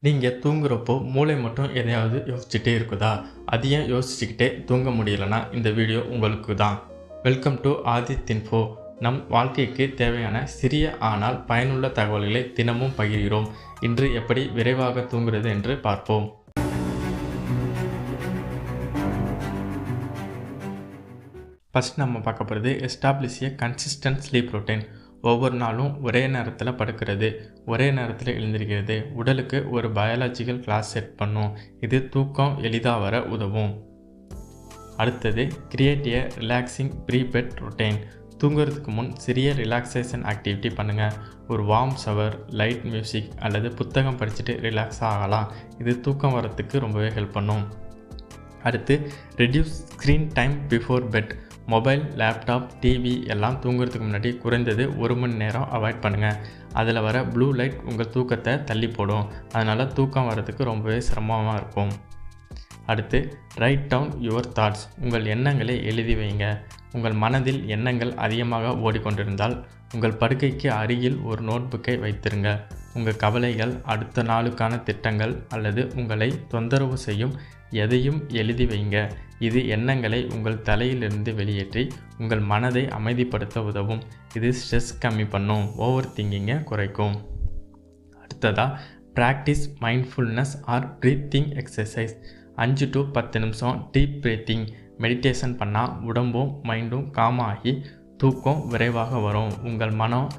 நீங்கள் தூங்குறப்போ மூளை மட்டும் எதையாவது யோசிச்சுட்டே இருக்குதா? அது ஏன் யோசிச்சுக்கிட்டே தூங்க முடியலன்னா இந்த வீடியோ உங்களுக்கு தான். Welcome to Aadhith info. நம் வாழ்க்கைக்கு தேவையான சிறிய ஆனால் பயனுள்ள தகவல்களை தினமும் பகிர்கிறோம். இன்று எப்படி விரைவாக தூங்குறது என்று பார்ப்போம். ஃபர்ஸ்ட் நம்ம பார்க்க போகிறது எஸ்டாப்ளிஷ் எ கன்சிஸ்டன்ட் ஸ்லீப் ரொட்டீன். ஒவ்வொரு நாளும் ஒரே நேரத்தில் படுக்கிறது, ஒரே நேரத்தில் எழுந்திருக்கிறது உடலுக்கு ஒரு பயாலஜிக்கல் கிளாஸ் செட் பண்ணும். இது தூக்கம் எளிதாக வர உதவும். அடுத்தது create a relaxing pre bed routine. தூங்குறதுக்கு முன் சிறிய ரிலாக்ஸேஷன் ஆக்டிவிட்டி பண்ணுங்கள். ஒரு வார்ம் ஷவர், லைட் மியூசிக் அல்லது புத்தகம் படிச்சுட்டு ரிலாக்ஸ் ஆகலாம். இது தூக்கம் வரத்துக்கு ரொம்பவே ஹெல்ப் பண்ணும். அடுத்து reduce screen time before bed. Mobile, laptop, TV எல்லாம் தூங்குறதுக்கு முன்னாடி குறைந்தது 1 மணி நேரம் அவாய்ட் பண்ணுங்கள். அதில் வர ப்ளூ லைட் உங்கள் தூக்கத்தை தள்ளி போடும். அதனால் தூக்கம் வரதுக்கு ரொம்பவே சிரமமாக இருக்கும். அடுத்து ரைட் டவுன் யுவர் தாட்ஸ். உங்கள் எண்ணங்களை எழுதி வைங்க. உங்கள் மனதில் எண்ணங்கள் அதிகமாக ஓடிக்கொண்டிருந்தால் உங்கள் படுக்கைக்கு அருகில் ஒரு நோட்புக்கை வைத்திருங்க. உங்கள் கவலைகள், அடுத்த நாளுக்கான திட்டங்கள் அல்லது உங்களை தொந்தரவு செய்யும் எதையும் எழுதி வைங்க. இது எண்ணங்களை உங்கள் தலையிலிருந்து வெளியேற்றி உங்கள் மனதை அமைதிப்படுத்த உதவும். இது ஸ்ட்ரெஸ் கம்மி பண்ணும், ஓவர் திங்கிங்கை குறைக்கும். அடுத்ததாக practice mindfulness or breathing exercise. 5 to 10 நிமிஷம் டீப் ப்ரீத்திங் மெடிடேஷன் பண்ணால் உடம்பும் மைண்டும் காமாகி தூக்கம் விரைவாக வரும். உங்கள் மனம்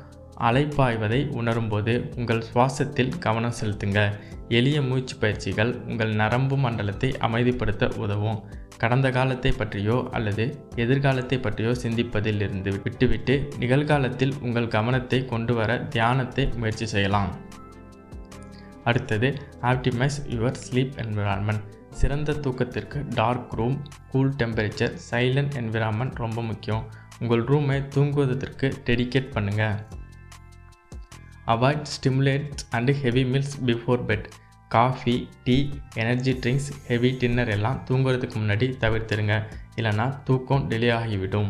அலைப்பாய்வதை உணரும்போது உங்கள் சுவாசத்தில் கவனம் செலுத்துங்க. எளிய மூச்சு பயிற்சிகள் உங்கள் நரம்பு மண்டலத்தை அமைதிப்படுத்த உதவும். கடந்த காலத்தை பற்றியோ அல்லது எதிர்காலத்தை பற்றியோ சிந்திப்பதில் இருந்து விட்டுவிட்டு நிகழ்காலத்தில் உங்கள் கவனத்தை கொண்டு வர தியானத்தை முயற்சி செய்யலாம். அடுத்தது ஆப்டிமைஸ் யுவர் ஸ்லீப் என்விரான்மெண்ட். சிறந்த தூக்கத்திற்கு dark room, cool temperature, silent environment ரொம்ப முக்கியம். உங்கள் ரூமை தூங்குவதற்கு டெடிகேட் பண்ணுங்கள். Avoid stimulates and heavy meals before bed. Coffee, tea, energy drinks, heavy dinner எல்லாம் தூங்குறதுக்கு முன்னாடி தவிர்த்துருங்க. இல்லைனா தூக்கம் டிலே ஆகிவிடும்.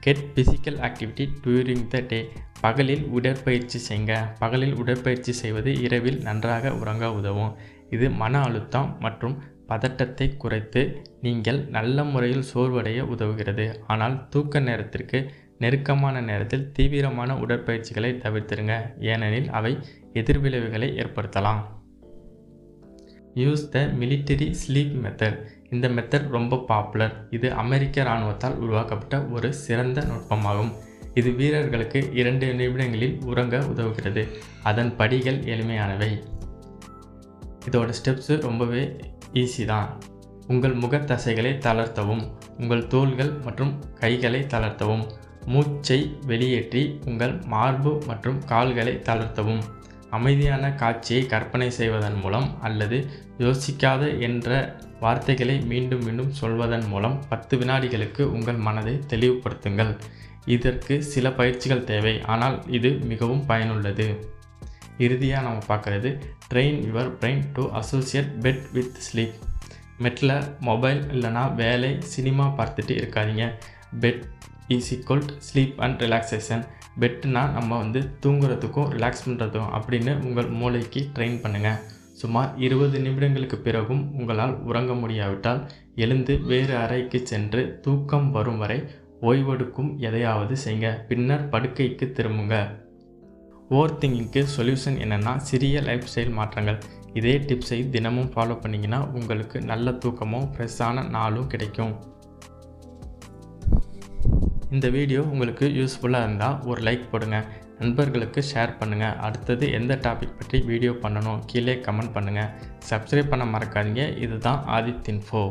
Get physical activity during the day. பகலில் உடற்பயிற்சி செய்யுங்க. பகலில் உடற்பயிற்சி செய்வது இரவில் நன்றாக உறங்க உதவும். இது மன அழுத்தம் மற்றும் பதட்டத்தை குறைத்து நீங்கள் நல்ல முறையில் சோர்வடைய உதவுகிறது. ஆனால் தூக்க நேரத்திற்கு நெருக்கமான நேரத்தில் தீவிரமான உடற்பயிற்சிகளை தவிர்த்திருங்க, ஏனெனில் அவை எதிர்விளைவுகளை ஏற்படுத்தலாம். Use the military sleep method. இந்த மெத்தட் ரொம்ப பாப்புலர். இது அமெரிக்க இராணுவத்தால் உருவாக்கப்பட்ட ஒரு சிறந்த நுட்பமாகும். இது வீரர்களுக்கு 2 நிமிடங்களில் உறங்க உதவுகிறது. அதன் படிகள் எளிமையானவை. இதோட ஸ்டெப்ஸு ரொம்பவே ஈஸி தான். உங்கள் முகத் தசைகளை தளர்த்தவும், உங்கள் தோள்கள் மற்றும் கைகளை தளர்த்தவும், மூச்சை வெளியேற்றி உங்கள் மார்பு மற்றும் கால்களை தளர்த்தவும், அமைதியான காட்சியை கற்பனை செய்வதன் மூலம் அல்லது யோசிக்காத என்ற வார்த்தைகளை மீண்டும் மீண்டும் சொல்வதன் மூலம் 10 வினாடிகளுக்கு உங்கள் மனதை தெளிவுபடுத்துங்கள். இதற்கு சில பயிற்சிகள் தேவை, ஆனால் இது மிகவும் பயனுள்ளது. இறுதியாக நம்ம பார்க்குறது train your brain to associate bed with sleep. மெட்டில் மொபைல் இல்லைனா வேலை, சினிமா பார்த்துட்டு இருக்காதீங்க. Bed is equal sleep and relaxation. பெட்னா நம்ம தூங்குறதுக்கும் ரிலாக்ஸ் பண்ணுறதுக்கும் அப்படின்னு உங்கள் மூளைக்கு ட்ரெயின் பண்ணுங்கள். சுமார் 20 நிமிடங்களுக்கு பிறகும் உங்களால் உறங்க முடியாவிட்டால் எழுந்து வேறு அறைக்கு சென்று தூக்கம் வரும் வரை ஓய்வெடுக்கும் எதையாவது செய்யுங்க. பின்னர் படுக்கைக்கு திரும்புங்க. ஓவர் திங்கிங்க்கு சொல்யூஷன் என்னென்னா சிறிய லைஃப் ஸ்டைல் மாற்றங்கள். இதே டிப்ஸை தினமும் ஃபாலோ பண்ணிங்கன்னா உங்களுக்கு நல்ல தூக்கமும் ஃப்ரெஷ்ஷான நாளும் கிடைக்கும். இந்த வீடியோ உங்களுக்கு யூஸ்ஃபுல்லாக இருந்தால் ஒரு லைக் போடுங்க, நண்பர்களுக்கு ஷேர் பண்ணுங்கள். அடுத்தது எந்த டாபிக் பற்றி வீடியோ பண்ணணும் கீழே கமெண்ட் பண்ணுங்கள். சப்ஸ்கிரைப் பண்ண மறக்காதீங்க. இதுதான் ஆதித் இன்ஃபோ.